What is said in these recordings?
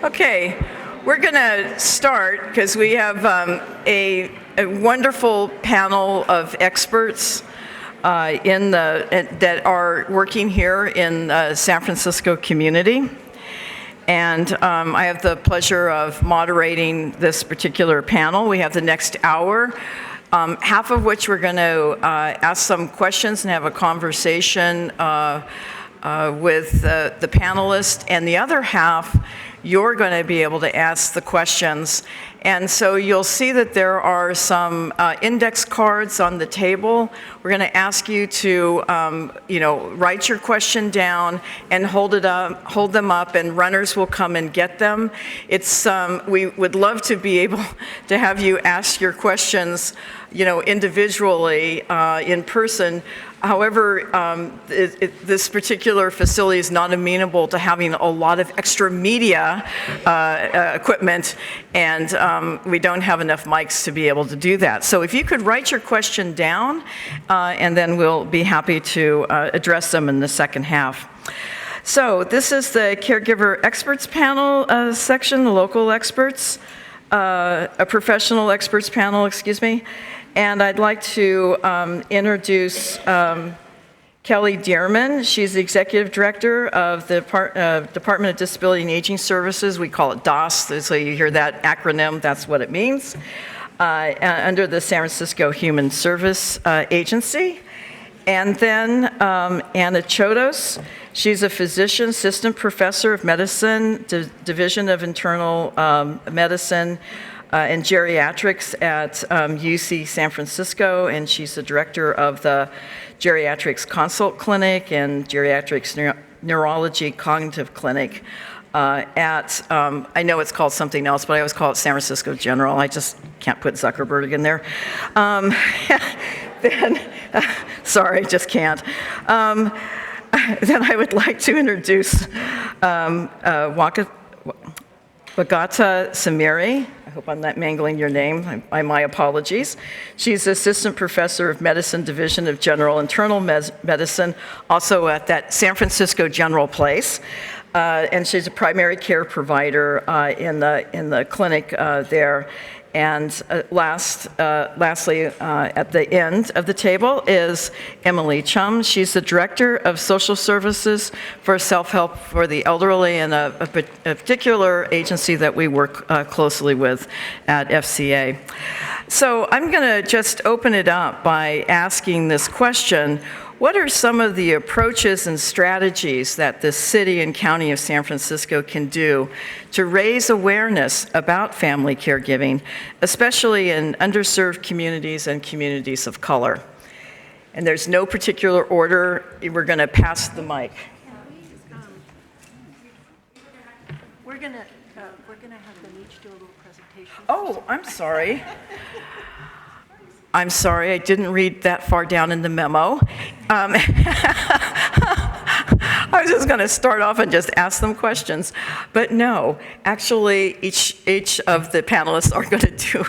Okay, we're going to start because we have a wonderful panel of experts that are working here in the San Francisco community. And I have the pleasure of moderating this particular panel. We have the next hour, half of which we're going to ask some questions and have a conversation with the panelists, and the other half you're going to be able to ask the questions. And so you'll see that there are some index cards on the table. We're going to ask you to, write your question down and hold them up, and runners will come and get them. We would love to be able to have you ask your questions, individually in person. However, this particular facility is not amenable to having a lot of extra media equipment, and we don't have enough mics to be able to do that. So if you could write your question down, and then we'll be happy to address them in the second half. So this is the Caregiver Experts Panel section, the local experts, a professional experts panel, excuse me. And I'd like to introduce Kelly Dearman. She's the Executive Director of the Department of Disability and Aging Services. We call it DOS, so you hear that acronym, that's what it means, under the San Francisco Human Service Agency. And then Anna Chodos. She's a physician, assistant professor of medicine, Division of Internal Medicine, and geriatrics at UC San Francisco, and she's the director of the Geriatrics Consult Clinic and Geriatrics Neurology Cognitive Clinic at, I know it's called something else, but I always call it San Francisco General. I just can't put Zuckerberg in there. Sorry, just can't. Then I would like to introduce Wagahta Semere. I hope I'm not mangling your name. My apologies. She's Assistant Professor of Medicine, Division of General Internal Medicine, also at that San Francisco General Place. And she's a primary care provider in the clinic there. And lastly, at the end of the table is Emily Chum. She's the Director of Social Services for Self-Help for the Elderly, and a particular agency that we work closely with at FCA. So I'm going to just open it up by asking this question. What are some of the approaches and strategies that the city and county of San Francisco can do to raise awareness about family caregiving, especially in underserved communities and communities of color? And there's no particular order. We're going to pass the mic. We're going to have them each do a little presentation. Oh, I'm sorry. I'm sorry, I didn't read that far down in the memo. I was just going to start off and just ask them questions, but no, actually each of the panelists are going to do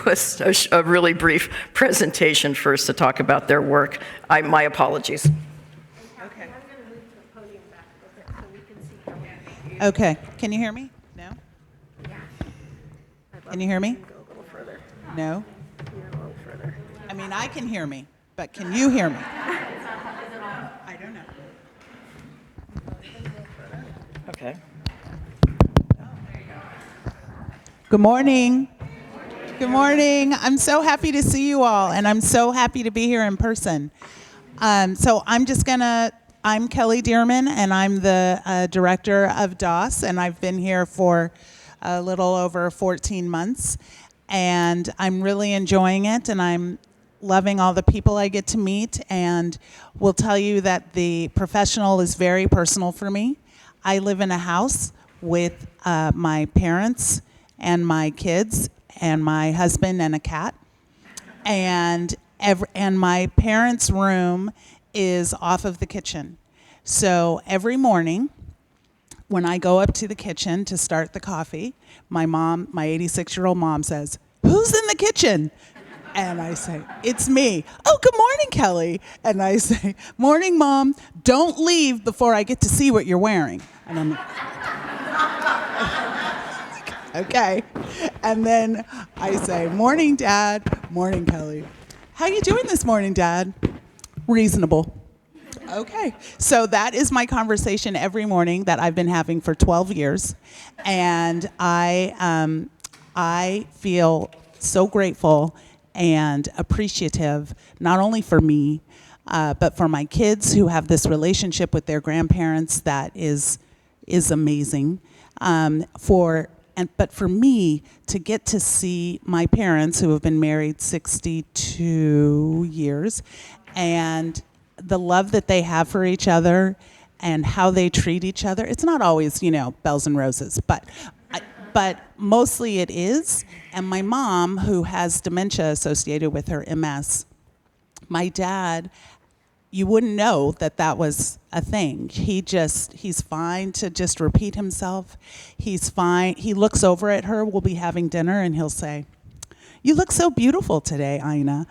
a really brief presentation first to talk about their work. My apologies. Okay. I'm going to move the podium back a bit so we can see how. Okay, can you hear me? No? Yeah. Can you hear me? Go a little further. No? A little further. I mean, I can hear me, but can you hear me? I don't know. Okay. Good morning. Good morning. I'm so happy to see you all, and I'm so happy to be here in person. I'm Kelly Dearman, and I'm the director of DOS, and I've been here for a little over 14 months, and I'm really enjoying it, and I'm loving all the people I get to meet, and will tell you that the professional is very personal for me. I live in a house with my parents and my kids and my husband and a cat, and my parents' room is off of the kitchen. So every morning when I go up to the kitchen to start the coffee, my 86-year-old mom says, "Who's in the kitchen?" And I say, "It's me." "Oh, good morning, Kelly." And I say, "Morning, Mom. Don't leave before I get to see what you're wearing." And I'm like, Okay. And then I say, morning, Dad. Morning, Kelly. How you doing this morning, Dad? Reasonable. Okay. So that is my conversation every morning that I've been having for 12 years. And I feel so grateful and appreciative, not only for me, but for my kids who have this relationship with their grandparents that is amazing. But for me to get to see my parents who have been married 62 years, and the love that they have for each other and how they treat each other, it's not always, bells and roses, but mostly it is. And my mom, who has dementia associated with her MS, my dad, you wouldn't know that was a thing. He's fine to just repeat himself. He's fine. He looks over at her. We'll be having dinner, and he'll say, "You look so beautiful today, Ina."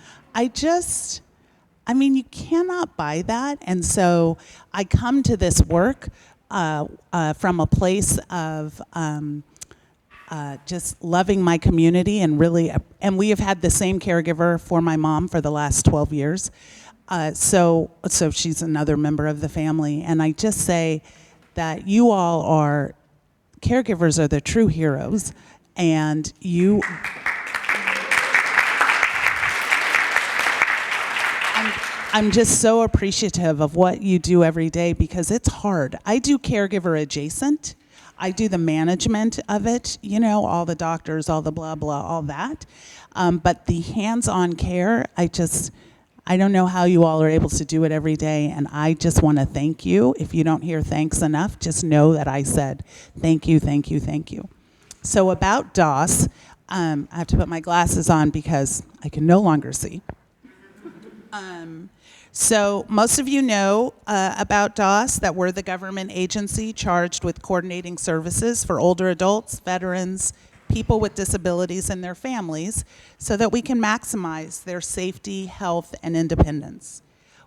You cannot buy that. And so I come to this work from a place of just loving my community and we have had the same caregiver for my mom for the last 12 years. So she's another member of the family. And I just say that you all caregivers are the true heroes. And I'm just so appreciative of what you do every day because it's hard. I do caregiver adjacent. I do the management of it, all the doctors, all the blah, blah, all that. But the hands-on care, I don't know how you all are able to do it every day, and I just want to thank you. If you don't hear thanks enough, just know that I said thank you, thank you, thank you. So about DOS, I have to put my glasses on because I can no longer see. So most of you know about DOS, that we're the government agency charged with coordinating services for older adults, veterans, people with disabilities and their families so that we can maximize their safety, health, and independence.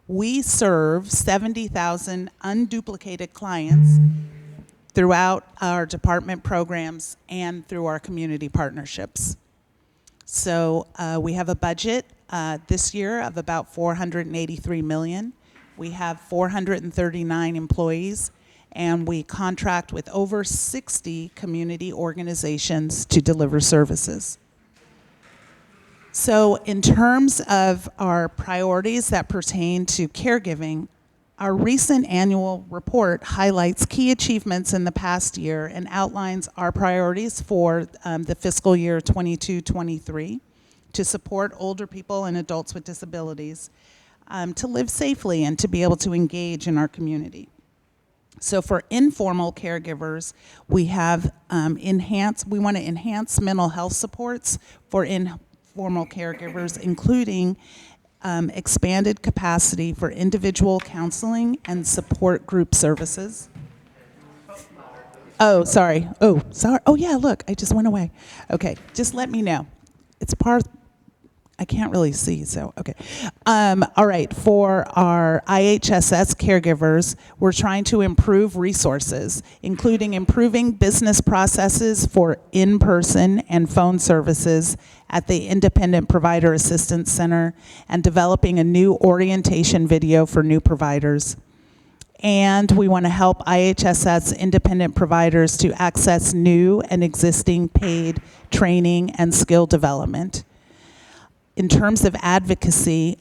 We serve 70,000 unduplicated clients throughout our department programs and through our community partnerships. So we have a budget this year of about $483 million. We have 439 employees, and we contract with over 60 community organizations to deliver services. So in terms of our priorities that pertain to caregiving, our recent annual report highlights key achievements in the past year and outlines our priorities for the fiscal year 22-23 to support older people and adults with disabilities to live safely and to be able to engage in our community. So for informal caregivers, we have we want to enhance mental health supports for informal caregivers, including expanded capacity for individual counseling and support group services. Oh, sorry. Oh, yeah, look, I just went away. Okay, just let me know. It's I can't really see, so, okay. All right, for our IHSS caregivers, we're trying to improve resources, including improving business processes for in-person and phone services at the Independent Provider Assistance Center and developing a new orientation video for new providers. And we want to help IHSS independent providers to access new and existing paid training and skill development. In terms of advocacy,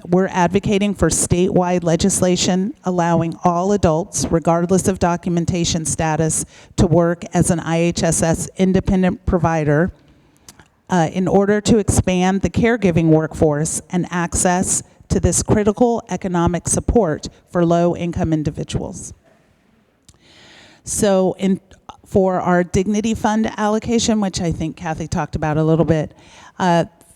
we're advocating for statewide legislation allowing all adults, regardless of documentation status, to work as an IHSS independent provider in order to expand the caregiving workforce and access to this critical economic support for low-income individuals. So for our Dignity Fund allocation, which I think Kathy talked about a little bit,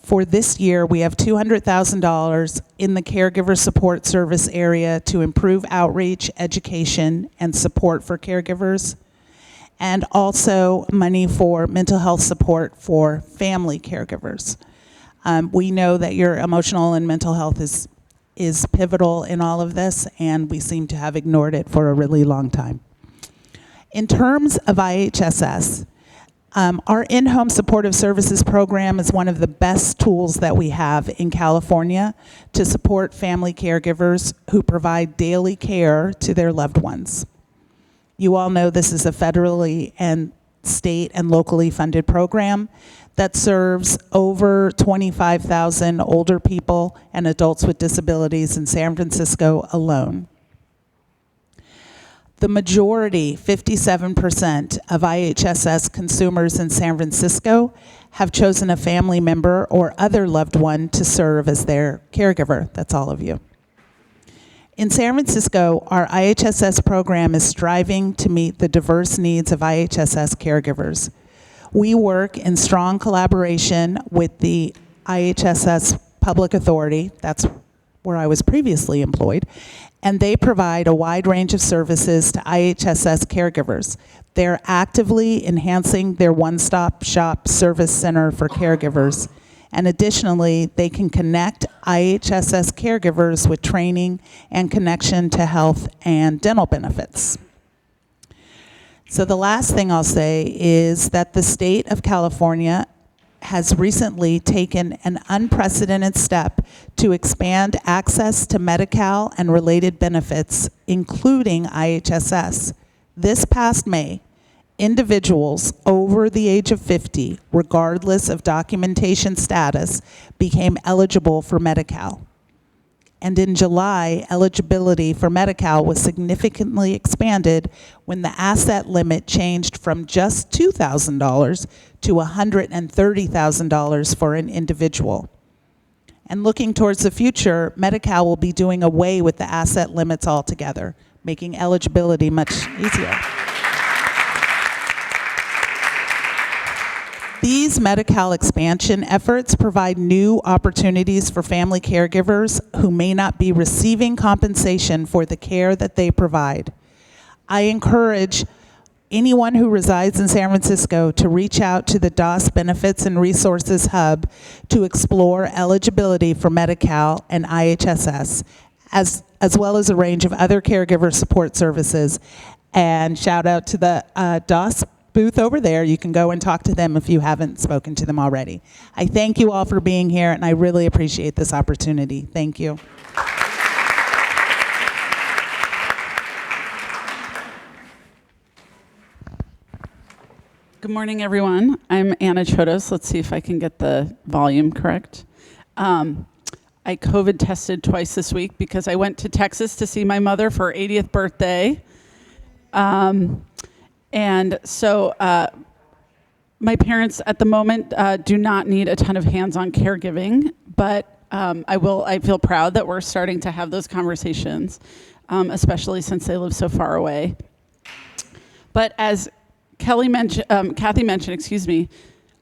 for this year, we have $200,000 in the caregiver support service area to improve outreach, education, and support for caregivers, and also money for mental health support for family caregivers. We know that your emotional and mental health is pivotal in all of this, and we seem to have ignored it for a really long time. In terms of IHSS, Our in-home supportive services program is one of the best tools that we have in California to support family caregivers who provide daily care to their loved ones. You all know this is a federally and state and locally funded program that serves over 25,000 older people and adults with disabilities in San Francisco alone. The majority, 57%, of IHSS consumers in San Francisco have chosen a family member or other loved one to serve as their caregiver. That's all of you. In San Francisco, our IHSS program is striving to meet the diverse needs of IHSS caregivers. We work in strong collaboration with the IHSS Public Authority, that's where I was previously employed, and they provide a wide range of services to IHSS caregivers. They're actively enhancing their one-stop shop service center for caregivers. And additionally, they can connect IHSS caregivers with training and connection to health and dental benefits. So the last thing I'll say is that the state of California has recently taken an unprecedented step to expand access to Medi-Cal and related benefits, including IHSS. This past May, individuals over the age of 50, regardless of documentation status, became eligible for Medi-Cal. And in July, eligibility for Medi-Cal was significantly expanded when the asset limit changed from just $2,000 to $130,000 for an individual. And looking towards the future, Medi-Cal will be doing away with the asset limits altogether, making eligibility much easier. These Medi-Cal expansion efforts provide new opportunities for family caregivers who may not be receiving compensation for the care that they provide. I encourage anyone who resides in San Francisco to reach out to the DOS Benefits and Resources Hub to explore eligibility for Medi-Cal and IHSS, as well as a range of other caregiver support services. And shout out to the DOS booth over there. You can go and talk to them if you haven't spoken to them already. I thank you all for being here, and I really appreciate this opportunity. Thank you. Good morning, everyone. I'm Anna Chodos. Let's see if I can get the volume correct. I COVID tested twice this week because I went to Texas to see my mother for her 80th birthday. And so my parents at the moment do not need a ton of hands-on caregiving, but I feel proud that we're starting to have those conversations, especially since they live so far away. But as Kathy mentioned,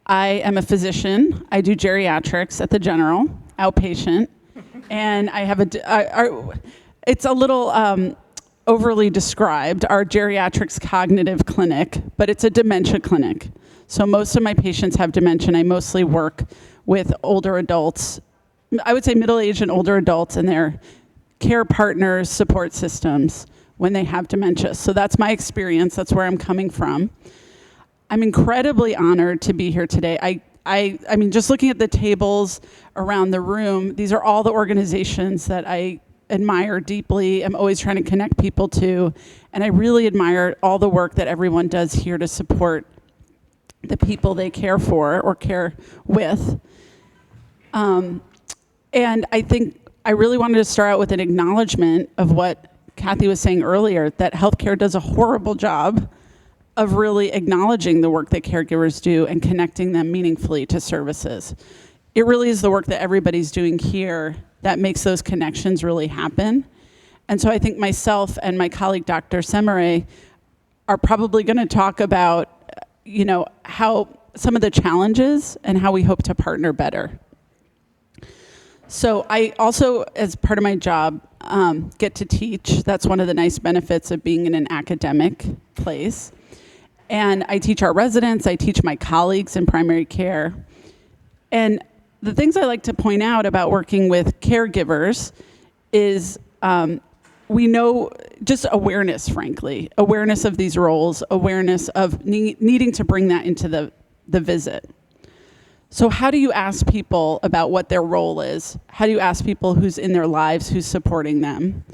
I am a physician. I do geriatrics at the General, outpatient, and I have it's a little overly described, our geriatrics cognitive clinic, but it's a dementia clinic. So most of my patients have dementia. I mostly work with older adults, I would say middle-aged and older adults and their care partners, support systems when they have dementia. So that's my experience. That's where I'm coming from. I'm incredibly honored to be here today. I mean, just looking at the tables around the room, these are all the organizations that I admire deeply. I'm always trying to connect people to, and I really admire all the work that everyone does here to support the people they care for or care with. And I think I really wanted to start out with an acknowledgement of what Kathy was saying earlier, that healthcare does a horrible job of really acknowledging the work that caregivers do and connecting them meaningfully to services. It really is the work that everybody's doing here that makes those connections really happen. And so I think myself and my colleague, Dr. Semere, are probably going to talk about, how some of the challenges and how we hope to partner better. So I also, as part of my job, get to teach. That's one of the nice benefits of being in an academic place. And I teach our residents, I teach my colleagues in primary care. And the things I like to point out about working with caregivers is we know just awareness, frankly, awareness of these roles, awareness of needing to bring that into the the visit. So how do you ask people about what their role is? How do you ask people who's in their lives, who's supporting them?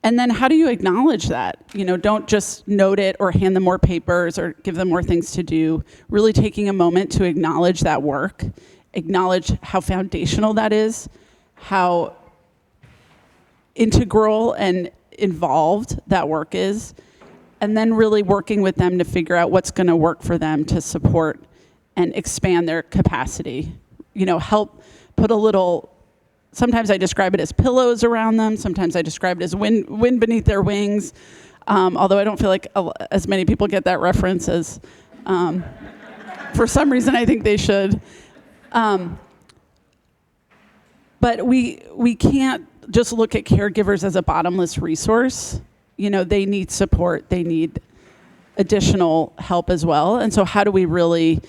And then how do you acknowledge that? Don't just note it or hand them more papers or give them more things to do. Really taking a moment to acknowledge that work, acknowledge how foundational that is, how integral and involved that work is, and then really working with them to figure out what's going to work for them to support and expand their capacity. Help put a little, sometimes I describe it as pillows around them, sometimes I describe it as wind beneath their wings, although I don't feel like as many people get that reference as, for some reason I think they should. But we can't just look at caregivers as a bottomless resource. They need support, they need additional help as well. And so how do we really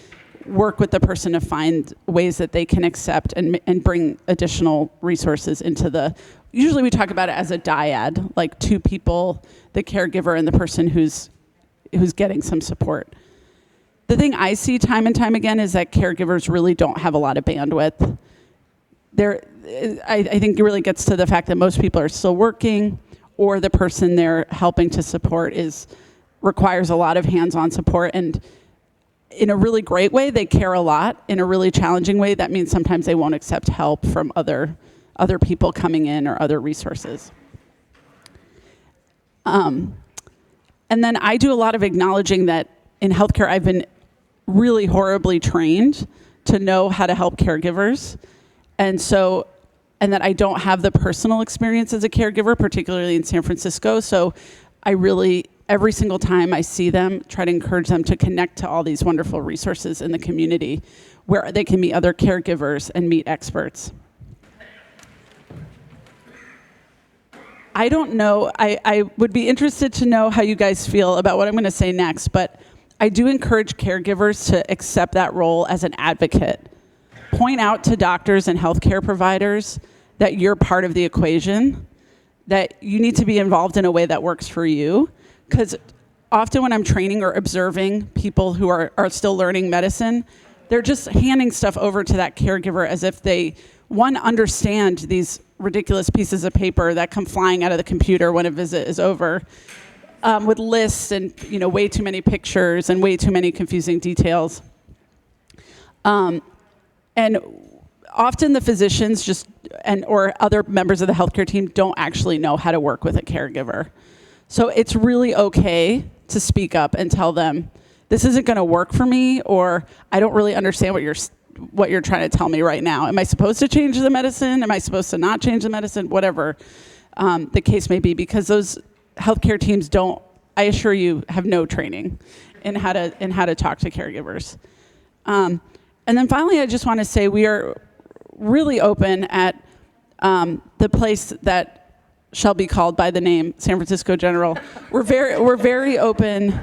work with the person to find ways that they can accept and bring additional resources into usually we talk about it as a dyad, like two people, the caregiver and the person who's getting some support. The thing I see time and time again is that caregivers really don't have a lot of bandwidth. I think it really gets to the fact that most people are still working, or the person they're helping to support requires a lot of hands-on support. And in a really great way, they care a lot. In a really challenging way, that means sometimes they won't accept help from other people coming in or other resources. And then I do a lot of acknowledging that in healthcare, I've been really horribly trained to know how to help caregivers. And that I don't have the personal experience as a caregiver, particularly in San Francisco. So I really, every single time I see them, try to encourage them to connect to all these wonderful resources in the community where they can meet other caregivers and meet experts. I don't know, I would be interested to know how you guys feel about what I'm going to say next, but I do encourage caregivers to accept that role as an advocate. Point out to doctors and healthcare providers that you're part of the equation, that you need to be involved in a way that works for you. Because often when I'm training or observing people who are still learning medicine, they're just handing stuff over to that caregiver as if they, understand these ridiculous pieces of paper that come flying out of the computer when a visit is over, with lists and way too many pictures and way too many confusing details. And often the physicians or other members of the healthcare team don't actually know how to work with a caregiver. So it's really okay to speak up and tell them, this isn't going to work for me, or I don't really understand what you're trying to tell me right now. Am I supposed to change the medicine? Am I supposed to not change the medicine? Whatever the case may be, because those healthcare teams I assure you, have no training in how to talk to caregivers. And then finally, I just want to say we are really open at the place that shall be called by the name San Francisco General. We're very open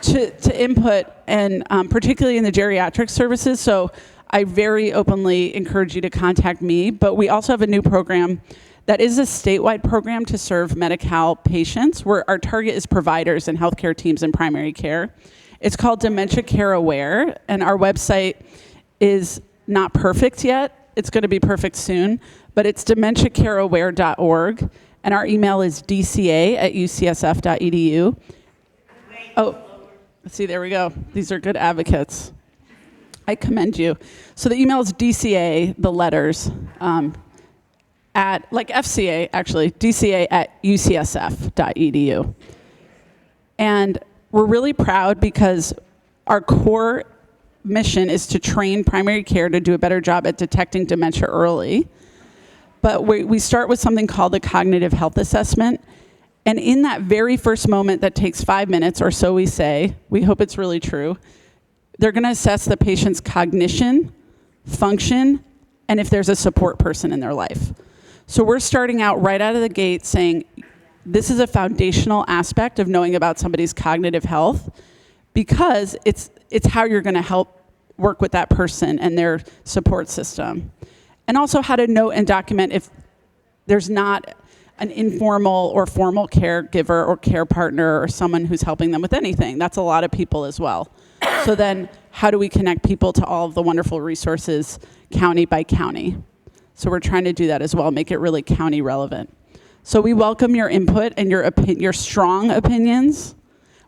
to input, and particularly in the geriatric services. So I very openly encourage you to contact me. But we also have a new program that is a statewide program to serve Medi-Cal patients, where our target is providers and healthcare teams in primary care. It's called Dementia Care Aware, and our website is not perfect yet. It's going to be perfect soon, but it's dementiacareaware.org, and our email is dca@ucsf.edu. Oh, see, there we go. These are good advocates. I commend you. So the email is dca, the letters, like FCA, actually, dca@ucsf.edu. And we're really proud because our core mission is to train primary care to do a better job at detecting dementia early. But we start with something called the cognitive health assessment. And in that very first moment that takes 5 minutes, or so we say, we hope it's really true, they're going to assess the patient's cognition, function, and if there's a support person in their life. So we're starting out right out of the gate saying, this is a foundational aspect of knowing about somebody's cognitive health, because it's how you're going to help work with that person and their support system. And also how to note and document if there's not an informal or formal caregiver or care partner or someone who's helping them with anything. That's a lot of people as well. So then how do we connect people to all of the wonderful resources county by county? So we're trying to do that as well, make it really county relevant. So we welcome your input and your strong opinions.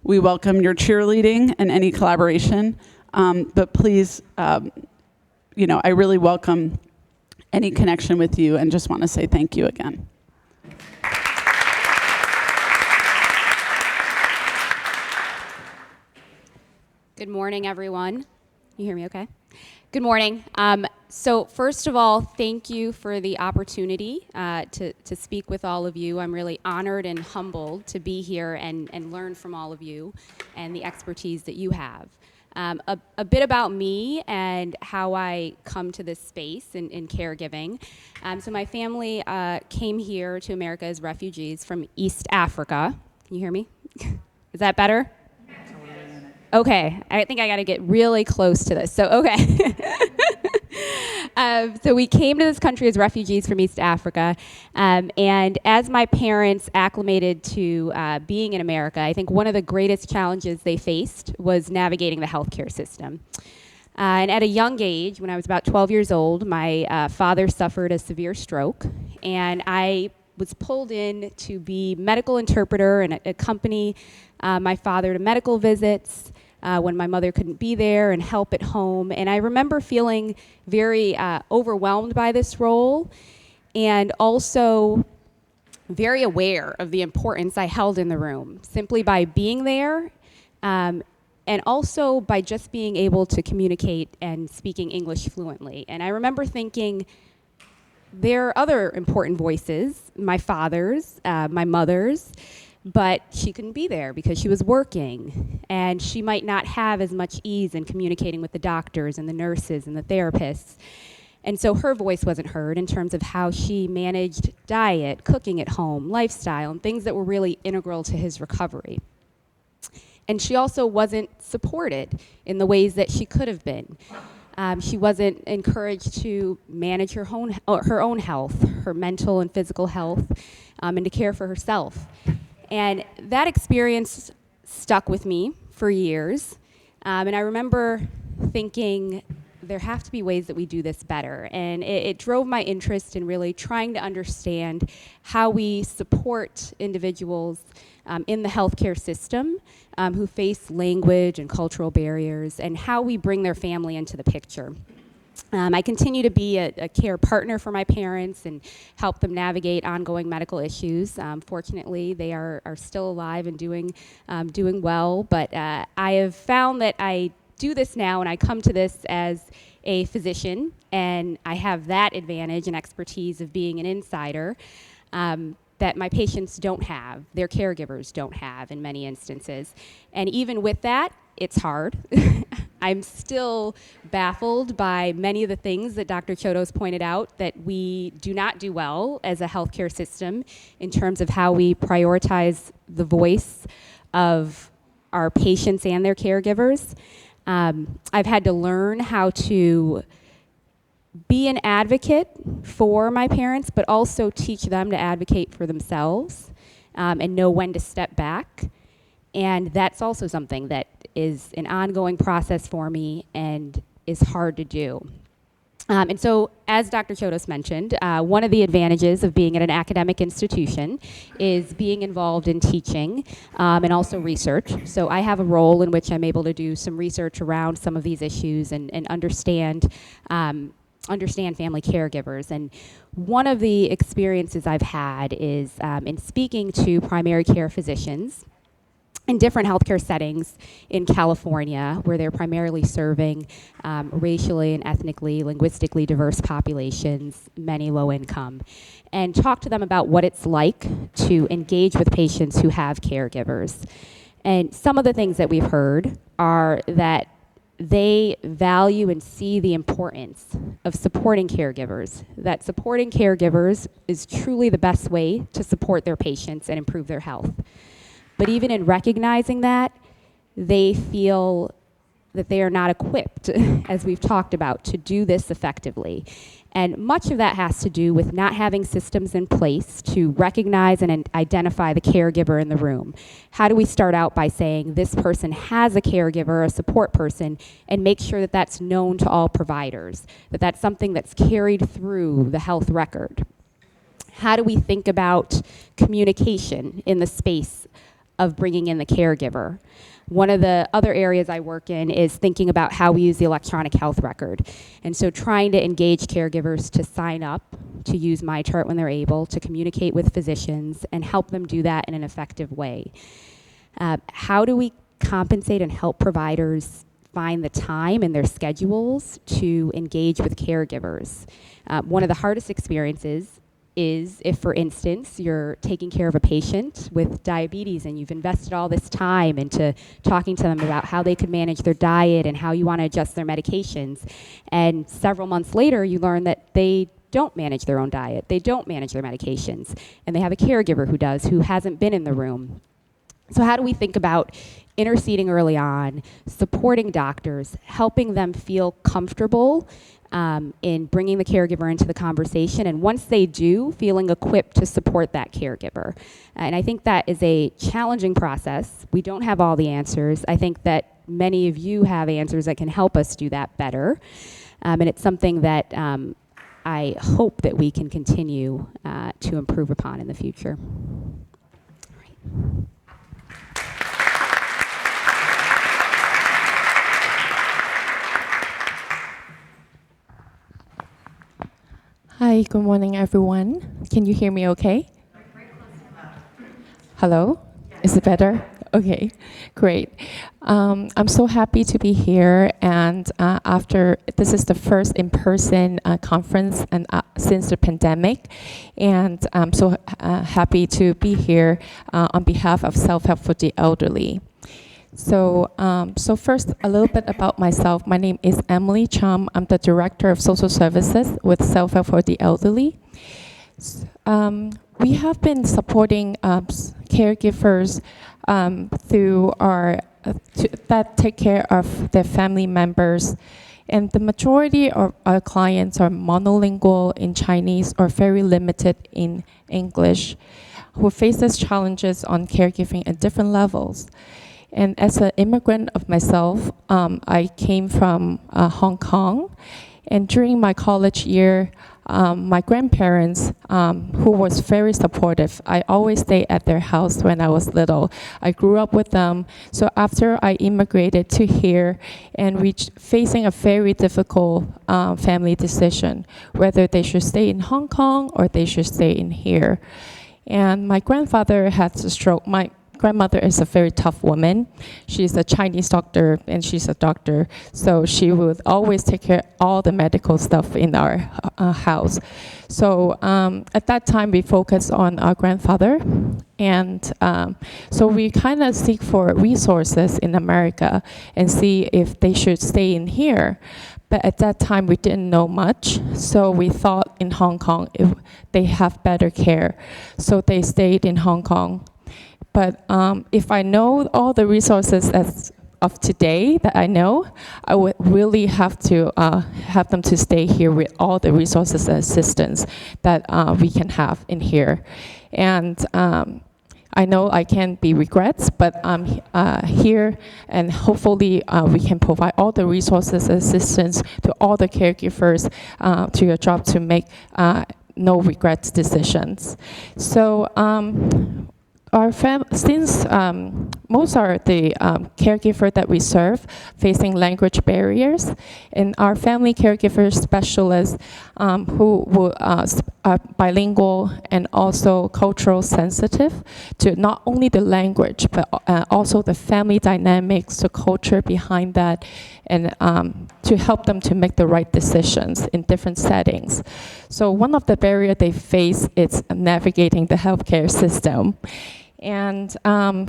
We welcome your cheerleading and any collaboration. But please, I really welcome any connection with you and just want to say thank you again. Good morning, everyone. You hear me okay? Good morning. So first of all, thank you for the opportunity to speak with all of you. I'm really honored and humbled to be here and learn from all of you and the expertise that you have. A bit about me and how I come to this space in caregiving. So my family came here to America as refugees from East Africa. Can you hear me? Is that better? Okay, I think I got to get really close to this. So, okay. So we came to this country as refugees from East Africa, and as my parents acclimated to being in America, I think one of the greatest challenges they faced was navigating the healthcare system. And at a young age, when I was about 12 years old, my father suffered a severe stroke, and I was pulled in to be medical interpreter and accompany my father to medical visits when my mother couldn't be there, and help at home. And I remember feeling very overwhelmed by this role, and also very aware of the importance I held in the room, simply by being there, and also by just being able to communicate and speaking English fluently. And I remember thinking, there are other important voices, my father's, my mother's, but she couldn't be there because she was working, and she might not have as much ease in communicating with the doctors and the nurses and the therapists. And so her voice wasn't heard in terms of how she managed diet, cooking at home, lifestyle, and things that were really integral to his recovery. And she also wasn't supported in the ways that she could have been. She wasn't encouraged to manage her own health, her mental and physical health, and to care for herself. And that experience stuck with me for years. And I remember thinking, there have to be ways that we do this better. And it drove my interest in really trying to understand how we support individuals in the healthcare system who face language and cultural barriers, and how we bring their family into the picture. I continue to be a care partner for my parents and help them navigate ongoing medical issues. Fortunately, they are still alive and doing well, but I have found that I do this now, and I come to this as a physician, and I have that advantage and expertise of being an insider that my patients don't have, their caregivers don't have in many instances. And even with that, it's hard. I'm still baffled by many of the things that Dr. Chodos pointed out that we do not do well as a healthcare system in terms of how we prioritize the voice of our patients and their caregivers. I've had to learn how to be an advocate for my parents, but also teach them to advocate for themselves and know when to step back. And that's also something that is an ongoing process for me and is hard to do. And so, as Dr. Chodos mentioned, one of the advantages of being at an academic institution is being involved in teaching and also research. So I have a role in which I'm able to do some research around some of these issues and understand family caregivers. And one of the experiences I've had is in speaking to primary care physicians in different healthcare settings in California, where they're primarily serving racially and ethnically, linguistically diverse populations, many low income, and talk to them about what it's like to engage with patients who have caregivers. And some of the things that we've heard are that they value and see the importance of supporting caregivers, that supporting caregivers is truly the best way to support their patients and improve their health. But even in recognizing that, they feel that they are not equipped, as we've talked about, to do this effectively. And much of that has to do with not having systems in place to recognize and identify the caregiver in the room. How do we start out by saying this person has a caregiver, a support person, and make sure that that's known to all providers, that that's something that's carried through the health record? How do we think about communication in the space of bringing in the caregiver? One of the other areas I work in is thinking about how we use the electronic health record. And so trying to engage caregivers to sign up, to use MyChart when they're able, to communicate with physicians, and help them do that in an effective way. How do we compensate and help providers find the time in their schedules to engage with caregivers? One of the hardest experiences is if, for instance, you're taking care of a patient with diabetes and you've invested all this time into talking to them about how they could manage their diet and how you want to adjust their medications. And several months later, you learn that they don't manage their own diet, they don't manage their medications, and they have a caregiver who does, who hasn't been in the room. So how do we think about interceding early on, supporting doctors, helping them feel comfortable in bringing the caregiver into the conversation, and once they do, feeling equipped to support that caregiver. And I think that is a challenging process. We don't have all the answers. I think that many of you have answers that can help us do that better. And it's something that I hope that we can continue to improve upon in the future. All right. Hi, good morning, everyone. Can you hear me okay? Hello? Is it better? Okay, great. I'm so happy to be here, and after this is the first in-person conference and since the pandemic, and I'm so happy to be here on behalf of Self-Help for the Elderly. So first, a little bit about myself. My name is Emily Chum. I'm the Director of Social Services with Self-Help for the Elderly. We have been supporting caregivers through our that take care of their family members. And the majority of our clients are monolingual in Chinese or very limited in English, who faces challenges on caregiving at different levels. And as an immigrant of myself, I came from Hong Kong. And during my college year, my grandparents, who was very supportive, I always stayed at their house when I was little. I grew up with them. So after I immigrated to here and facing a very difficult family decision, whether they should stay in Hong Kong or they should stay in here. And my grandfather had a stroke. My grandmother is a very tough woman. She's a Chinese doctor and she's a doctor, so she would always take care of all the medical stuff in our house. So at that time we focused on our grandfather, and so we kind of seek for resources in America and see if they should stay in here. But at that time we didn't know much, so we thought in Hong Kong they have better care, so they stayed in Hong Kong. But if I know all the resources as of today that I know, I would really have to have them to stay here with all the resources and assistance that we can have in here. And I know I can be regrets, but I'm here, and hopefully we can provide all the resources and assistance to all the caregivers to your job to make no regrets decisions. So. Since most are the caregiver that we serve facing language barriers, and our family caregiver specialists who are bilingual and also cultural sensitive to not only the language, but also the family dynamics, the culture behind that, and to help them to make the right decisions in different settings. So one of the barriers they face is navigating the healthcare system. And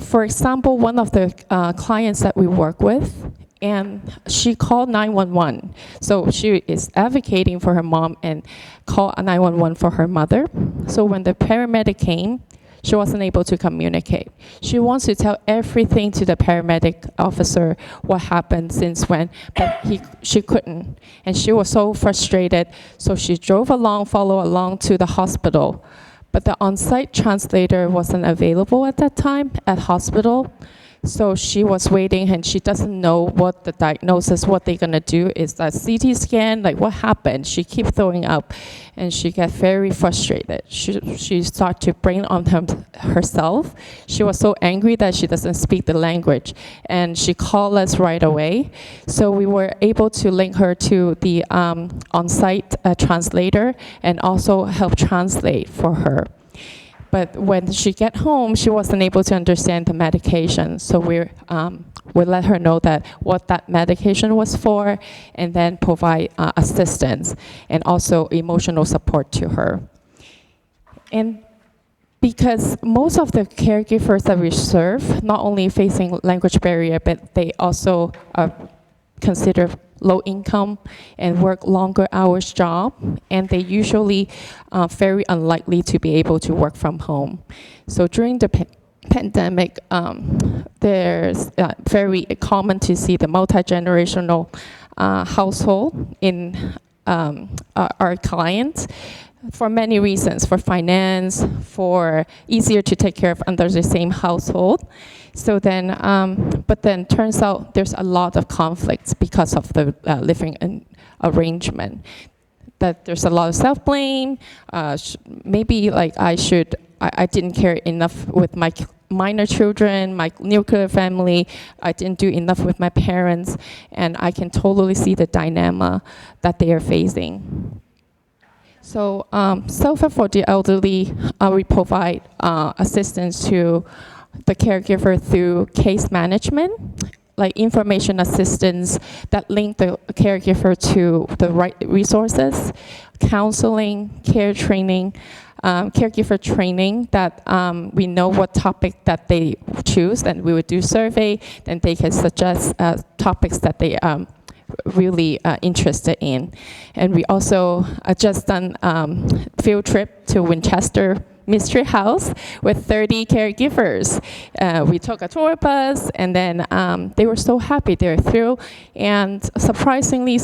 for example, one of the clients that we work with, and she called 911. So she is advocating for her mom and called 911 for her mother. So when the paramedic came, She wasn't able to communicate. She wants to tell everything to the paramedic officer, what happened since when, but she couldn't. And she was so frustrated, so she followed along to the hospital. But the on-site translator wasn't available at that time at hospital. So she was waiting, and she doesn't know what the diagnosis, what they're gonna do. Is that CT scan? Like, what happened? She keeps throwing up, and she got very frustrated. She started to bring on herself. She was so angry that she doesn't speak the language, and she called us right away. So we were able to link her to the on-site translator and also help translate for her. But when she got home, she wasn't able to understand the medication. So we let her know that what that medication was for, and then provide assistance and also emotional support to her. And because most of the caregivers that we serve, not only facing language barrier, but they also are considered low income and work longer hours job, and they usually very unlikely to be able to work from home. So during the pandemic, there's very common to see the multi-generational household in our clients for many reasons, for finance, for easier to take care of under the same household. So then, but then turns out there's a lot of conflicts because of the living arrangement. That there's a lot of self-blame. Maybe like I didn't care enough with my minor children, my nuclear family. I didn't do enough with my parents, and I can totally see the dilemma that they are facing. So Self-Help for the Elderly, we provide assistance to the caregiver through case management, like information assistance that link the caregiver to the right resources, counseling, care training, caregiver training that we know what topic that they choose, and we would do survey, then they can suggest topics that they really interested in. And we also just done field trip to Winchester Mystery House with 30 caregivers. We took a tour bus, and then they were so happy, they were thrilled. And surprisingly,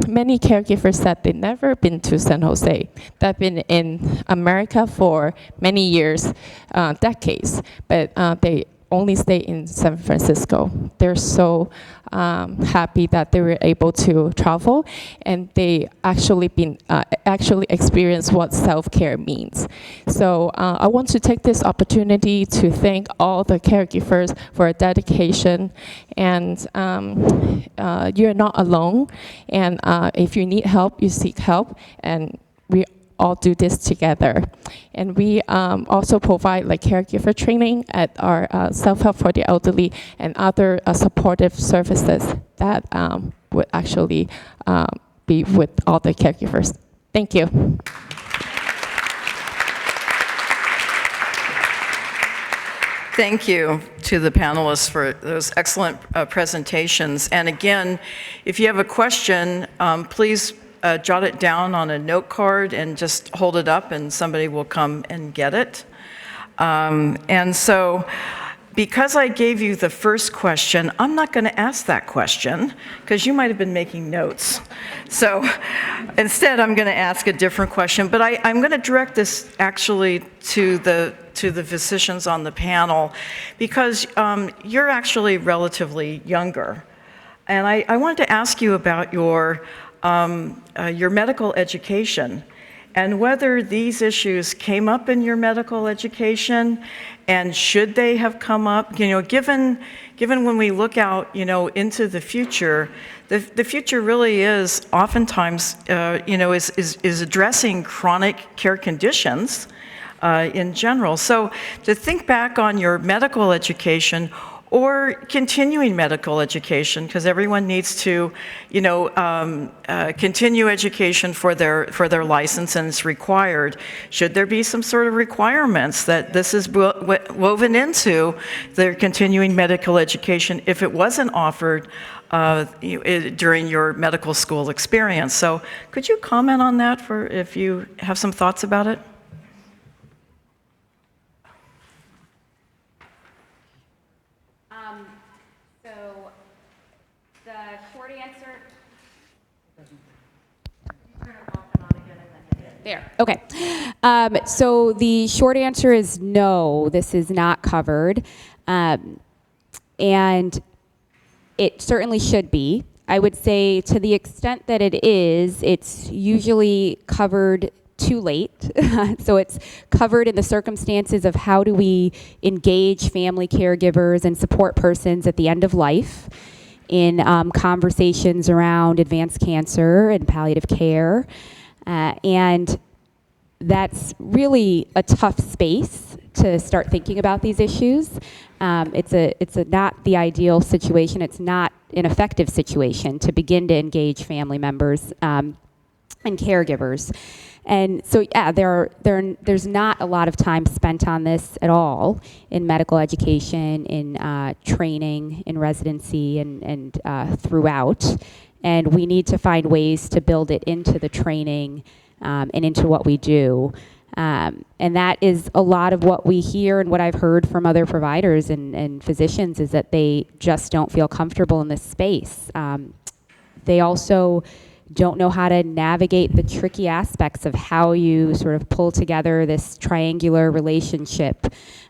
many caregivers said they'd never been to San Jose. They've been in America for many years, decades, but they only stay in San Francisco. They're so happy that they were able to travel, and they actually experience what self-care means. So I want to take this opportunity to thank all the caregivers for their dedication, and you're not alone. And if you need help, you seek help, and we all do this together. And we also provide like caregiver training at our Self-Help for the Elderly and other supportive services that would actually be with all the caregivers. Thank you. Thank you to the panelists for those excellent presentations. And again, if you have a question, please jot it down on a note card and just hold it up, and somebody will come and get it. And so, because I gave you the first question, I'm not going to ask that question, because you might have been making notes. So instead, I'm going to ask a different question. But I'm going to direct this actually to the physicians on the panel, because you're actually relatively younger. And I wanted to ask you about your medical education, and whether these issues came up in your medical education, and should they have come up, given when we look out, into the future, the future really is oftentimes, is addressing chronic care conditions in general. So to think back on your medical education, or continuing medical education, because everyone needs to, continue education for their license, and it's required. Should there be some sort of requirements that this is woven into their continuing medical education if it wasn't offered during your medical school experience? So could you comment on that, if you have some thoughts about it? Short answer. There. Okay. So the short answer is no, this is not covered. And it certainly should be. I would say to the extent that it is, it's usually covered too late. So it's covered in the circumstances of how do we engage family caregivers and support persons at the end of life in conversations around advanced cancer and palliative care. And that's really a tough space to start thinking about these issues. It's not the ideal situation. It's not an effective situation to begin to engage family members and caregivers. And so, yeah, there's not a lot of time spent on this at all in medical education, in training, in residency, and throughout. And we need to find ways to build it into the training and into what we do. And that is a lot of what we hear and what I've heard from other providers and physicians is that they just don't feel comfortable in this space. They also don't know how to navigate the tricky aspects of how you sort of pull together this triangular relationship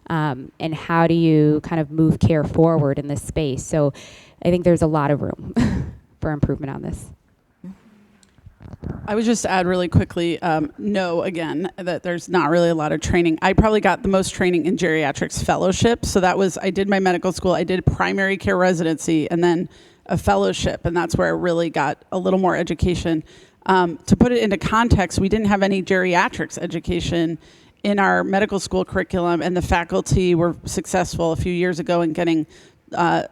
and how do you kind of move care forward in this space. So I think there's a lot of room for improvement on this. I would just add really quickly, no, again, that there's not really a lot of training. I probably got the most training in geriatrics fellowship. So that was, I did my medical school, I did primary care residency, and then a fellowship, and that's where I really got a little more education. To put it into context, we didn't have any geriatrics education in our medical school curriculum, and the faculty were successful a few years ago in getting I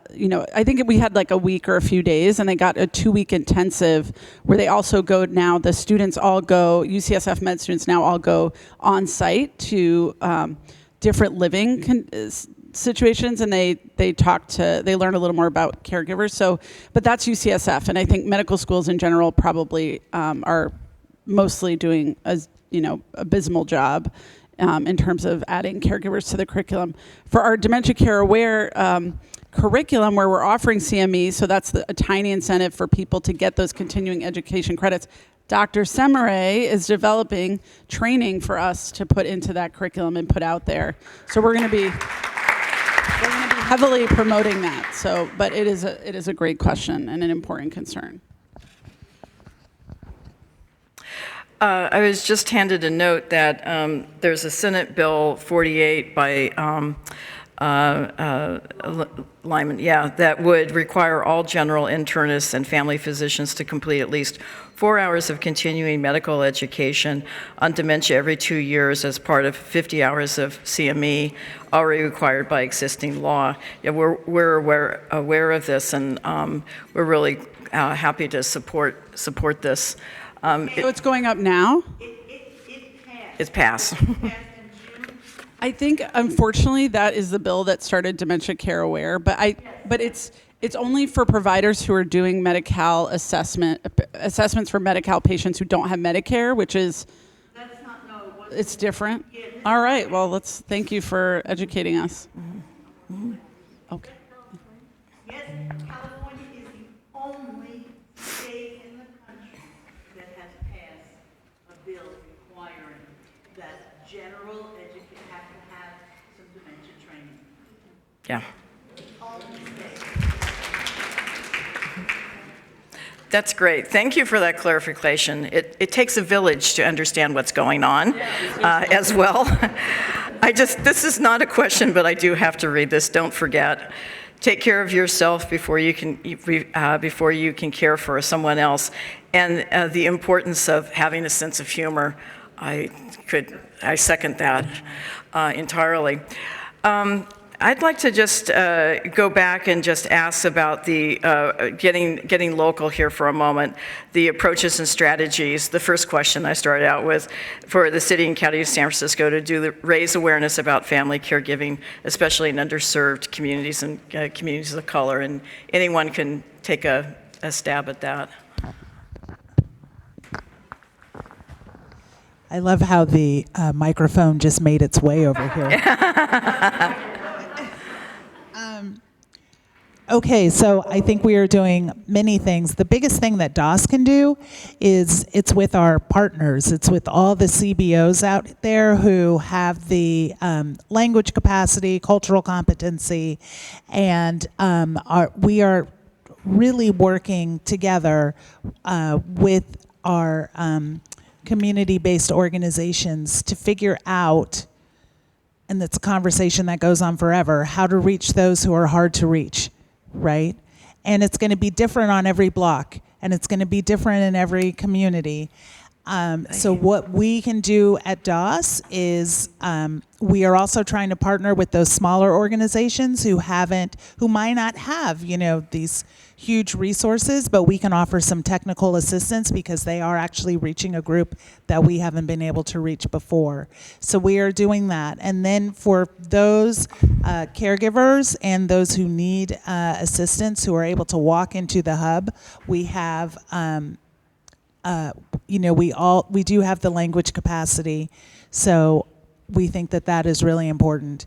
think we had like a week or a few days, and they got a 2-week intensive where they also go now, the students all go, UCSF med students now all go on site to different living situations, and they learn a little more about caregivers. So, but that's UCSF, and I think medical schools in general probably are mostly doing a abysmal job in terms of adding caregivers to the curriculum. For our dementia care aware curriculum, where we're offering CME, so that's a tiny incentive for people to get those continuing education credits. Dr. Semere is developing training for us to put into that curriculum and put out there. So we're going to be heavily promoting that. So, but it is a great question and an important concern. I was just handed a note that there's a Senate Bill 48 by Lyman, that would require all general internists and family physicians to complete at least 4 hours of continuing medical education on dementia every 2 years as part of 50 hours of CME already required by existing law. Yeah, we're aware of this, and we're really happy to support this. So it's going up now? It's passed. I think, unfortunately, that is the bill that started Dementia Care Aware, but it's only for providers who are doing Medi-Cal assessments for Medi-Cal patients who don't have Medicare, which is it's different. All right. Well, thank you for educating us. Mm-hmm. Okay. Yes, California is the only state in the country that has passed a bill requiring that general educators have to have some dementia training. Yeah. That's great. Thank you for that clarification. It takes a village to understand what's going on as well. This is not a question, but I do have to read this. Don't forget. Take care of yourself before you can care for someone else. And the importance of having a sense of humor. I second that entirely. I'd like to just go back and just ask about the getting local here for a moment, the approaches and strategies. The first question I started out with for the city and county of San Francisco to raise awareness about family caregiving, especially in underserved communities and communities of color, and anyone can take a stab at that. I love how the microphone just made its way over here. Okay, so I think we are doing many things. The biggest thing that DOS can do is it's with our partners. It's with all the CBOs out there who have the language capacity, cultural competency, and we are really working together with our community-based organizations to figure out, and it's a conversation that goes on forever, how to reach those who are hard to reach, right? And it's going to be different on every block, and it's going to be different in every community. So what we can do at DOS is we are also trying to partner with those smaller organizations who might not have, these huge resources, but we can offer some technical assistance because they are actually reaching a group that we haven't been able to reach before. So we are doing that. And then for those caregivers and those who need assistance, who are able to walk into the hub, we have we do have the language capacity, so we think that is really important.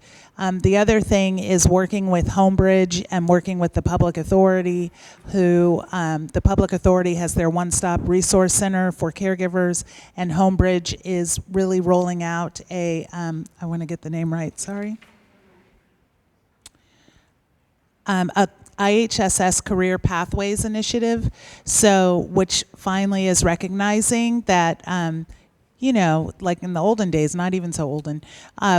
The other thing is working with Homebridge and working with the Public Authority, who the Public Authority has their one-stop resource center for caregivers, and Homebridge is really rolling out I want to get the name right, sorry. A IHSS Career Pathways Initiative, which finally is recognizing that, like in the olden days, not even so olden,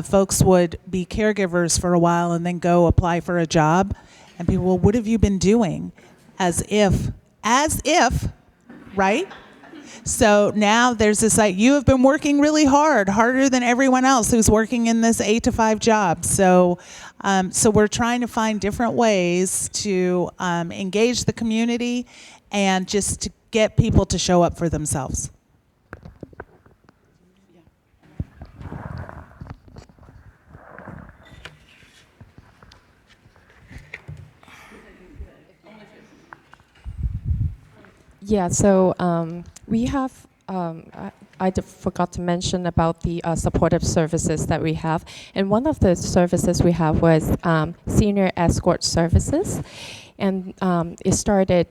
folks would be caregivers for a while and then go apply for a job, and people, well, what have you been doing? As if, right? So now there's this, you have been working really hard, harder than everyone else who's working in this 8 to 5 job. So we're trying to find different ways to engage the community and just to get people to show up for themselves. Yeah, so we have, I forgot to mention about the supportive services that we have. And one of the services we have was Senior Escort Services. And it started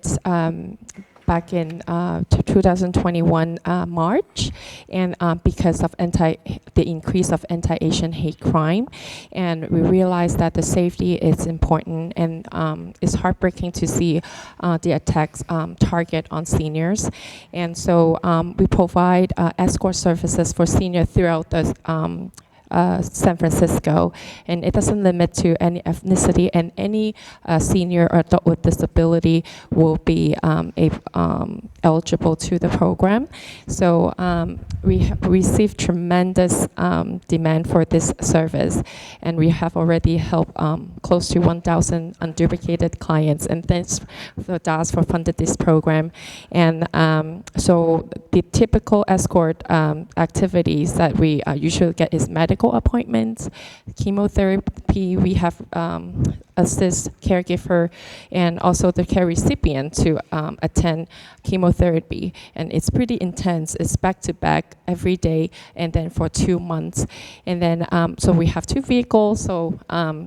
back in 2021 March, and because of the increase of anti-Asian hate crime, and we realized that the safety is important, and it's heartbreaking to see the attacks target on seniors, and so we provide escort services for seniors throughout the San Francisco, and it doesn't limit to any ethnicity, and any senior or adult with disability will be eligible to the program. So we have received tremendous demand for this service, and we have already helped close to 1,000 unduplicated clients, and thanks for DOS for funded this program. And so the typical escort activities that we usually get is medical appointments, chemotherapy. We have assist caregiver and also the care recipient to attend chemotherapy, and it's pretty intense. It's back to back every day, and then for 2 months, and then so we have 2 vehicles, so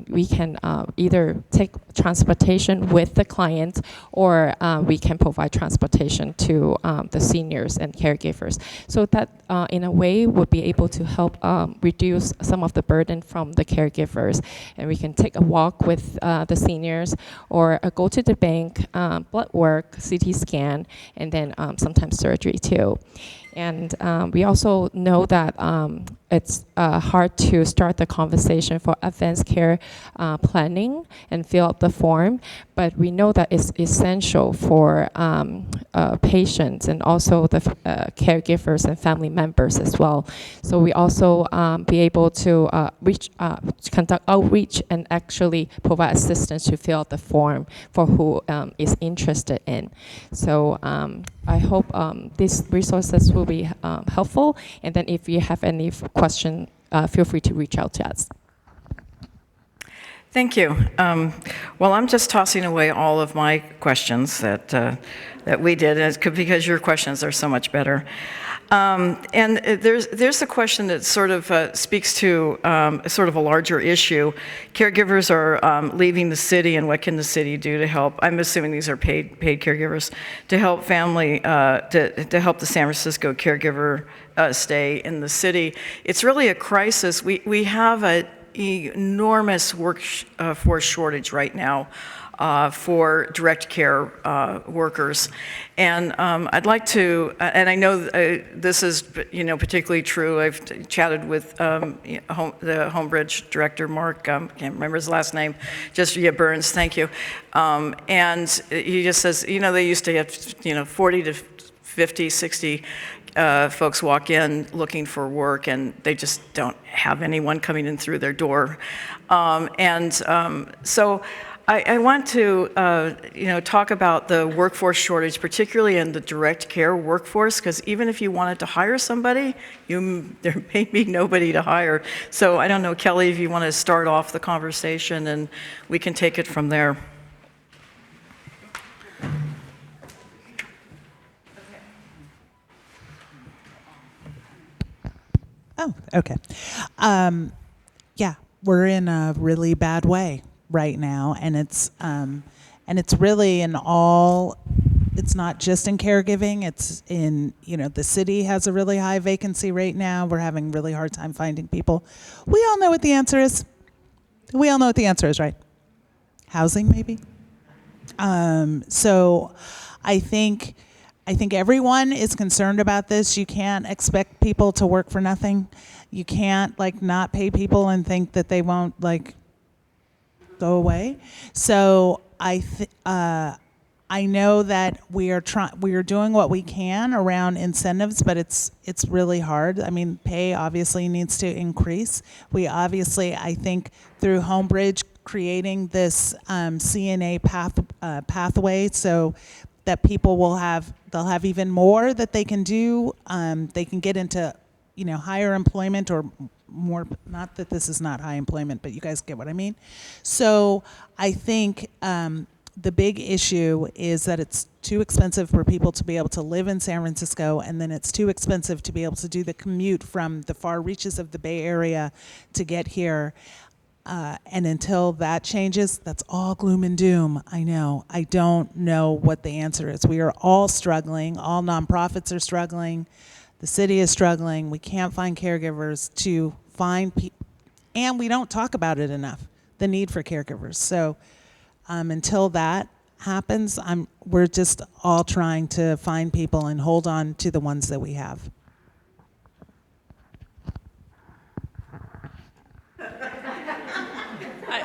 we can either take transportation with the client, or we can provide transportation to the seniors and caregivers, so that in a way would be able to help reduce some of the burden from the caregivers, and we can take a walk with the seniors, or go to the bank, blood work, CT scan, and then sometimes surgery too. And we also know that it's hard to start the conversation for advanced care planning and fill out the form, but we know that it's essential for patients and also the caregivers and family members as well. So we also be able to conduct outreach and actually provide assistance to fill out the form for who is interested in. So I hope these resources will be helpful, and then if you have any question, feel free to reach out to us. Thank you. Well, I'm just tossing away all of my questions that we did, and it's because your questions are so much better. And there's a question that sort of speaks to sort of a larger issue. Caregivers are leaving the city, and what can the city do to help? I'm assuming these are paid caregivers to help family to help the San Francisco caregiver stay in the city. It's really a crisis. We have an enormous workforce shortage right now. For direct care workers. And I'd like to, and I know this is, particularly true. I've chatted with the Homebridge director, Mark, can't remember his last name, Burns, thank you. And he just says, they used to get, 40 to 50, 60 folks walk in looking for work, and they just don't have anyone coming in through their door. So I want to, talk about the workforce shortage, particularly in the direct care workforce, because even if you wanted to hire somebody, there may be nobody to hire. So I don't know, Kelly, if you want to start off the conversation, and we can take it from there. Oh, okay. Yeah, we're in a really bad way right now, and it's really in all. It's not just in caregiving. It's in the city has a really high vacancy rate now. We're having a really hard time finding people. We all know what the answer is. We all know what the answer is, right? Housing, maybe. So, I think everyone is concerned about this. You can't expect people to work for nothing. You can't not pay people and think that they won't go away. So I know that we are doing what we can around incentives, but it's really hard. I mean, pay obviously needs to increase. We obviously, I think, through Homebridge creating this CNA pathway, so that people they'll have even more that they can do. They can get into higher employment or more, not that this is not high employment, but you guys get what I mean. So I think the big issue is that it's too expensive for people to be able to live in San Francisco, and then it's too expensive to be able to do the commute from the far reaches of the Bay Area to get here. And until that changes, that's all gloom and doom. I know. I don't know what the answer is. We are all struggling. All nonprofits are struggling. The city is struggling. We can't find caregivers to find people, and we don't talk about it enough, the need for caregivers. So until that happens, we're just all trying to find people and hold on to the ones that we have.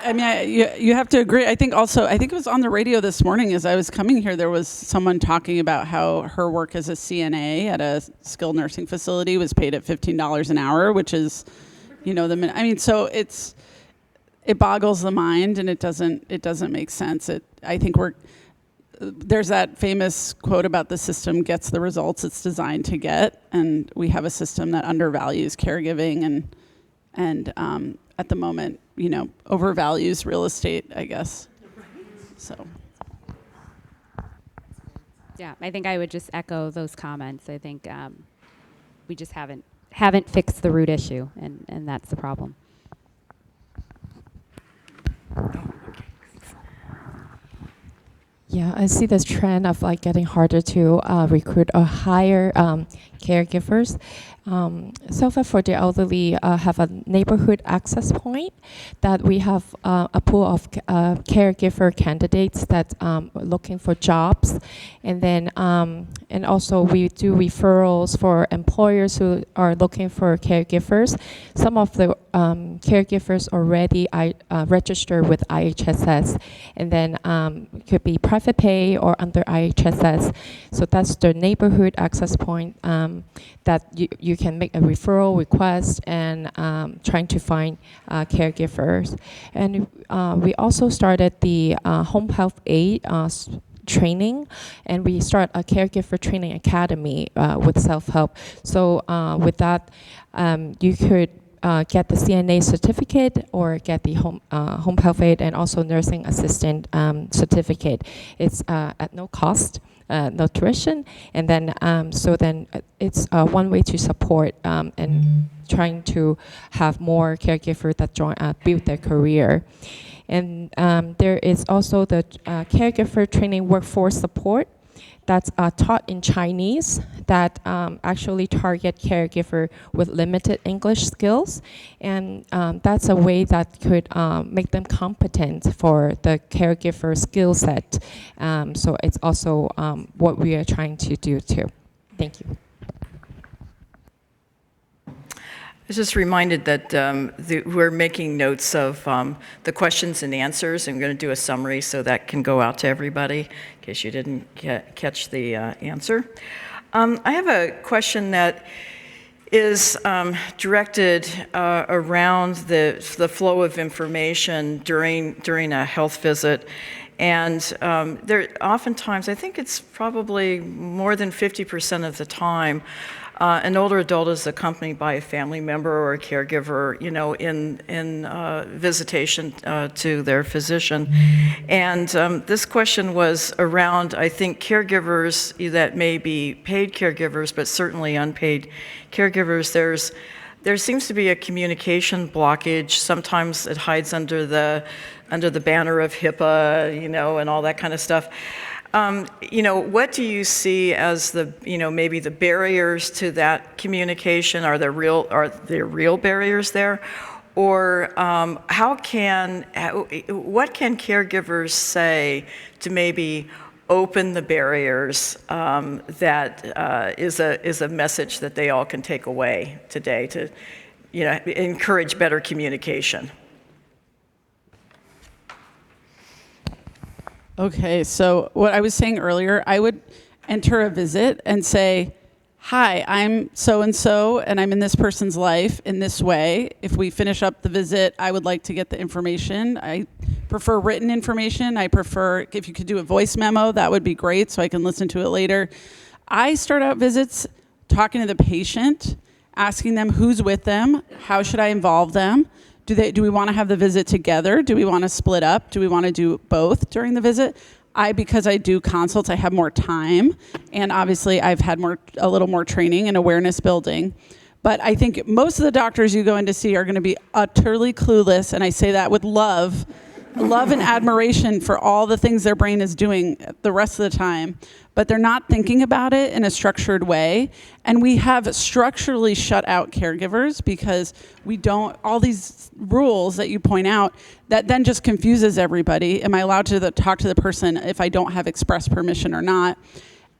I mean, you have to agree. I think it was on the radio this morning as I was coming here, there was someone talking about how her work as a CNA at a skilled nursing facility was paid at $15 an hour, which is, so it boggles the mind, and it doesn't make sense. I think there's that famous quote about the system gets the results it's designed to get, and we have a system that undervalues caregiving and at the moment, overvalues real estate, I guess. So. Yeah, I think I would just echo those comments. I think we just haven't fixed the root issue, and that's the problem. Yeah, I see this trend of getting harder to recruit or hire caregivers. So for the elderly, have a neighborhood access point that we have a pool of caregiver candidates that are looking for jobs, and then and also we do referrals for employers who are looking for caregivers. Some of the caregivers already registered with IHSS, and then could be private pay or under IHSS. So that's the neighborhood access point that you can make a referral request and trying to find caregivers. And we also started the home health aid training, and we start a caregiver training academy with self-help. So with that, you could get the CNA certificate or get the home health aide and also nursing assistant certificate. It's at no cost, no tuition, and then it's one way to support and trying to have more caregivers that build their career. And there is also the caregiver training workforce support that's taught in Chinese that actually target caregiver with limited English skills. And that's a way that could make them competent for the caregiver skill set. So it's also what we are trying to do too. Thank you. I was just reminded that we're making notes of the questions and answers. I'm going to do a summary so that can go out to everybody in case you didn't catch the answer. I have a question that is directed around the flow of information during a health visit. And there oftentimes, I think it's probably more than 50% of the time, an older adult is accompanied by a family member or a caregiver, in visitation to their physician. And this question was around, I think, caregivers that may be paid caregivers, but certainly unpaid caregivers. There seems to be a communication blockage. Sometimes it hides under the banner of HIPAA, and all that kind of stuff. What do you see as maybe the barriers to that communication? Are there real barriers there? Or what can caregivers say to maybe open the barriers that is a message that they all can take away today to encourage better communication? Okay, so what I was saying earlier, I would enter a visit and say, hi, I'm so-and-so, and I'm in this person's life in this way. If we finish up the visit, I would like to get the information. I prefer written information. I prefer, if you could do a voice memo, that would be great, so I can listen to it later. I start out visits talking to the patient, asking them who's with them, how should I involve them. Do we want to have the visit together? Do we want to split up? Do we want to do both during the visit? Because I do consults, I have more time, and obviously I've had a little more training and awareness building. But I think most of the doctors you go in to see are going to be utterly clueless, and I say that with love and admiration for all the things their brain is doing the rest of the time, but they're not thinking about it in a structured way. And we have structurally shut out caregivers because all these rules that you point out, that then just confuses everybody. Am I allowed to talk to the person if I don't have express permission or not?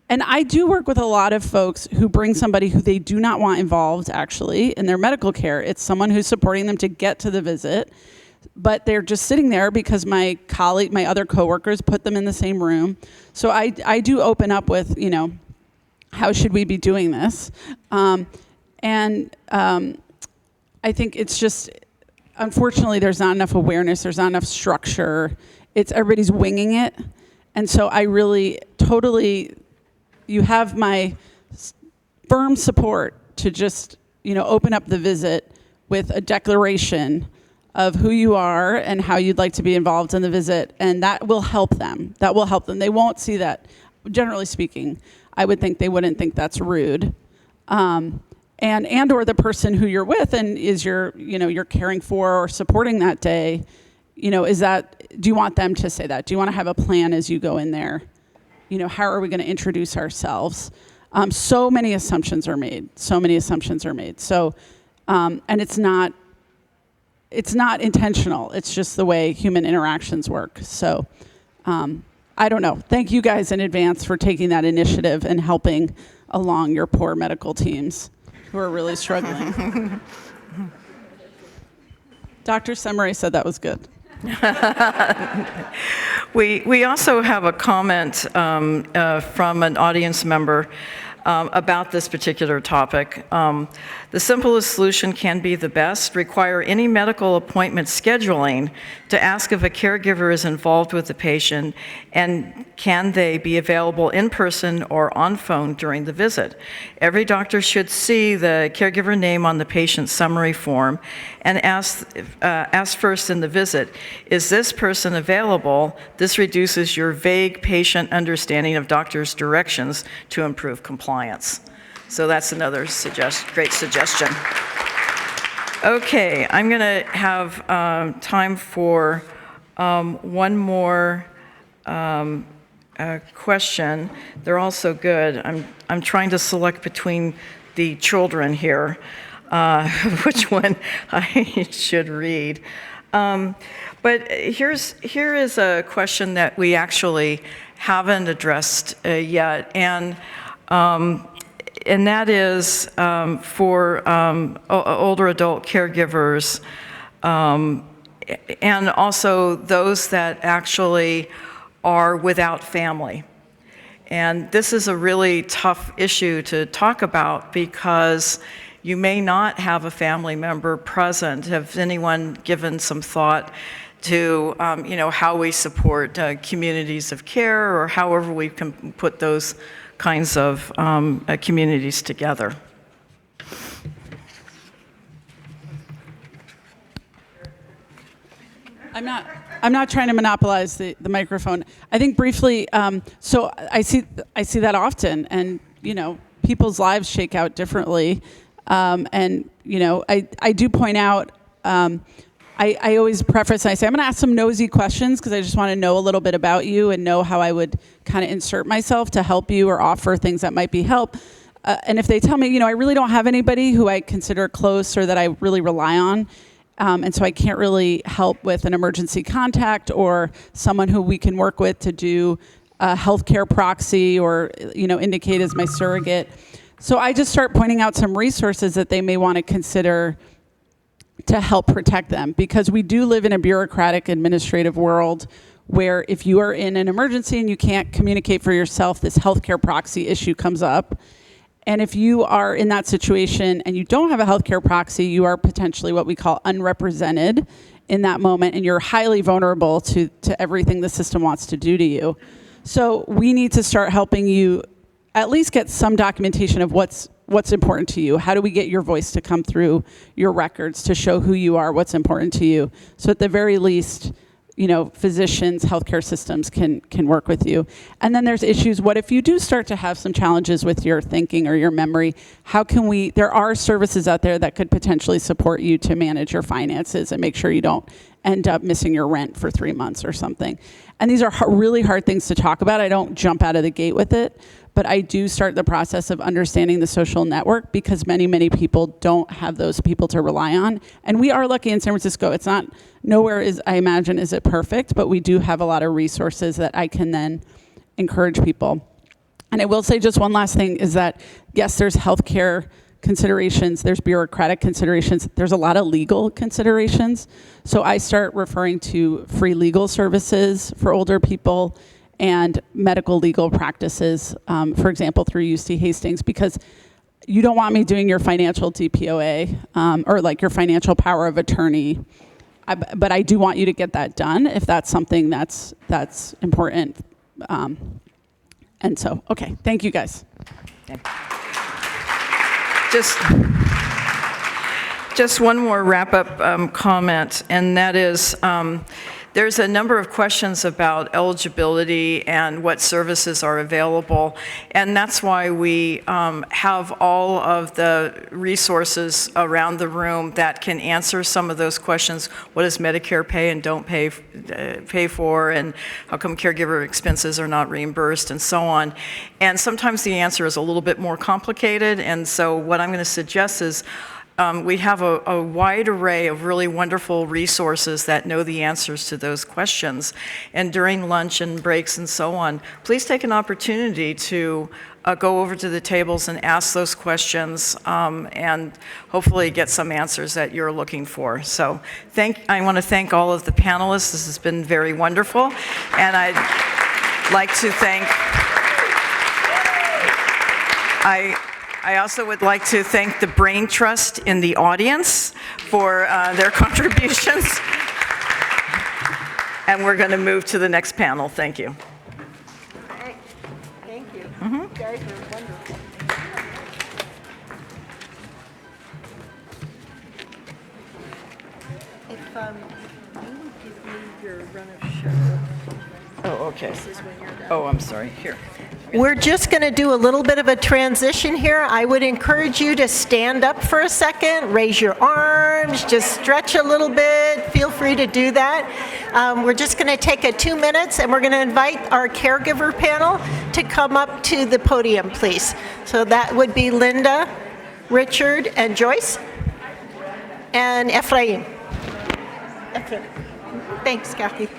And I do work with a lot of folks who bring somebody who they do not want involved actually in their medical care. It's someone who's supporting them to get to the visit, but they're just sitting there because my other coworkers put them in the same room. So I do open up with, how should we be doing this? I think it's just, unfortunately, there's not enough awareness, there's not enough structure. Everybody's winging it. And so I really you have my firm support to just, open up the visit with a declaration of who you are and how you'd like to be involved in the visit, and that will help them. They won't see that. Generally speaking, I would think they wouldn't think that's rude. And or the person who you're with and is you're caring for or supporting that day, do you want them to say that? Do you want to have a plan as you go in there? How are we going to introduce ourselves? So many assumptions are made. So, and it's not intentional. It's just the way human interactions work. So, I don't know. Thank you guys in advance for taking that initiative and helping along your poor medical teams who are really struggling. Dr. Semere said that was good. We also have a comment from an audience member about this particular topic. The simplest solution can be the best. Require any medical appointment scheduling to ask if a caregiver is involved with the patient and can they be available in person or on phone during the visit. Every doctor should see the caregiver name on the patient summary form and ask first in the visit, is this person available? This reduces your vague patient understanding of doctor's directions to improve compliance. So that's another great suggestion. Okay, I'm going to have time for one more question. They're all so good. I'm trying to select between the children here, which one I should read. But here is a question that we actually haven't addressed yet, and that is for older adult caregivers, and also those that actually are without family. And this is a really tough issue to talk about because you may not have a family member present. Have anyone given some thought to how we support communities of care, or however we can put those kinds of communities together? I'm not trying to monopolize the microphone. I think briefly, so I see that often, and people's lives shake out differently, and I do point out. I always preface, and I say, I'm going to ask some nosy questions because I just want to know a little bit about you and know how I would kind of insert myself to help you or offer things that might be help. And if they tell me, I really don't have anybody who I consider close or that I really rely on, and so I can't really help with an emergency contact or someone who we can work with to do a healthcare proxy or, indicate as my surrogate. So I just start pointing out some resources that they may want to consider to help protect them, because we do live in a bureaucratic administrative world where if you are in an emergency and you can't communicate for yourself, this healthcare proxy issue comes up. And if you are in that situation and you don't have a healthcare proxy, you are potentially what we call unrepresented in that moment, and you're highly vulnerable to everything the system wants to do to you. So we need to start helping you at least get some documentation of what's important to you. How do we get your voice to come through your records to show who you are, what's important to you? So at the very least, physicians, healthcare systems can work with you. And then there's issues. What if you do start to have some challenges with your thinking or your memory? There are services out there that could potentially support you to manage your finances and make sure you don't end up missing your rent for 3 months or something. And these are really hard things to talk about. I don't jump out of the gate with it, but I do start the process of understanding the social network because many, many people don't have those people to rely on. And we are lucky in San Francisco. It's not, nowhere is, I imagine, is it perfect, but we do have a lot of resources that I can then encourage people. And I will say just one last thing is that, yes, there's healthcare considerations, there's bureaucratic considerations, there's a lot of legal considerations. So I start referring to free legal services for older people and medical legal practices, for example, through UC Hastings, because you don't want me doing your financial DPOA or like your financial power of attorney, but I do want you to get that done if that's something that's important. And so, okay, thank you guys. Okay. Just one more wrap-up comment, and that is there's a number of questions about eligibility and what services are available, and that's why we have all of the resources around the room that can answer some of those questions. What does Medicare pay and don't pay for, and how come caregiver expenses are not reimbursed, and so on. And sometimes the answer is a little bit more complicated, and so what I'm going to suggest is we have a wide array of really wonderful resources that know the answers to those questions. And during lunch and breaks and so on, please take an opportunity to go over to the tables and ask those questions and hopefully get some answers that you're looking for. So I want to thank all of the panelists. This has been very wonderful. And I'd like to thank I also would like to thank the Brain Trust in the audience for their contributions. And we're going to move to the next panel. Thank you. Thank you. You guys are wonderful. If you would give me your run of show. Oh, okay. This is when you're done. Oh, I'm sorry. Here. We're just going to do a little bit of a transition here. I would encourage you to stand up for a second, raise your arms, just stretch a little bit. Feel free to do that. We're just going to take 2 minutes, and we're going to invite our caregiver panel to come up to the podium, please. So that would be Linda, Richard, and Joyce, and Ephraim. Thanks, Kathy.